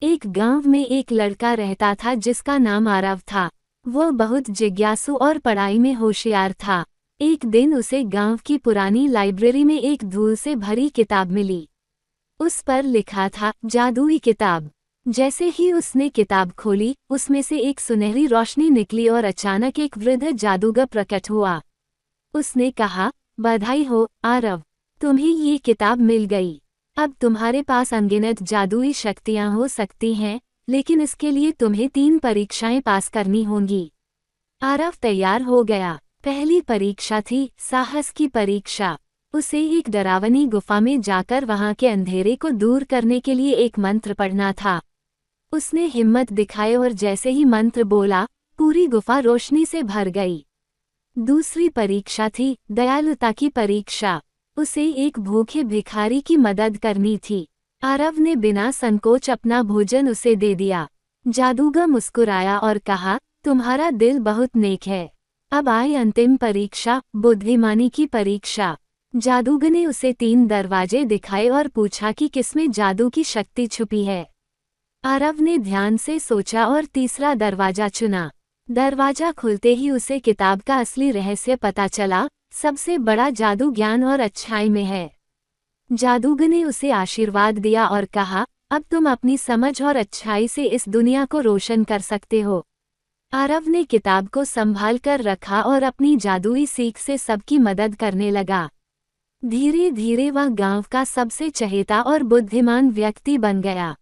एक गांव में एक लड़का रहता था जिसका नाम आरव था। वह बहुत जिज्ञासु और पढ़ाई में होशियार था। एक दिन उसे गांव की पुरानी लाइब्रेरी में एक धूल से भरी किताब मिली। उस पर लिखा था जादुई किताब। जैसे ही उसने किताब खोली, उसमें से एक सुनहरी रोशनी निकली और अचानक एक वृद्ध जादूगर प्रकट हुआ। उसने कहा, बधाई हो आरव, तुम्हें ये किताब मिल गई। अब तुम्हारे पास अनगिनत जादुई शक्तियां हो सकती हैं, लेकिन इसके लिए तुम्हें 3 परीक्षाएं पास करनी होंगी। आरव तैयार हो गया। पहली परीक्षा थी साहस की परीक्षा। उसे एक डरावनी गुफा में जाकर वहां के अंधेरे को दूर करने के लिए एक मंत्र पढ़ना था। उसने हिम्मत दिखाई और जैसे ही मंत्र बोला, पूरी गुफा रोशनी से भर गई। दूसरी परीक्षा थी दयालुता की परीक्षा। उसे एक भूखे भिखारी की मदद करनी थी। आरव ने बिना संकोच अपना भोजन उसे दे दिया। जादूगर मुस्कुराया और कहा, तुम्हारा दिल बहुत नेक है। अब आई अंतिम परीक्षा, बुद्धिमानी की परीक्षा। जादूगर ने उसे 3 दरवाजे दिखाए और पूछा कि किसमें जादू की शक्ति छुपी है। आरव ने ध्यान से सोचा और तीसरा दरवाजा चुना। दरवाजा खुलते ही उसे किताब का असली रहस्य पता चला। सबसे बड़ा जादू ज्ञान और अच्छाई में है। जादूगर ने उसे आशीर्वाद दिया और कहा, अब तुम अपनी समझ और अच्छाई से इस दुनिया को रोशन कर सकते हो। आरव ने किताब को संभाल कर रखा और अपनी जादुई सीख से सबकी मदद करने लगा। धीरे धीरे वह गांव का सबसे चहेता और बुद्धिमान व्यक्ति बन गया।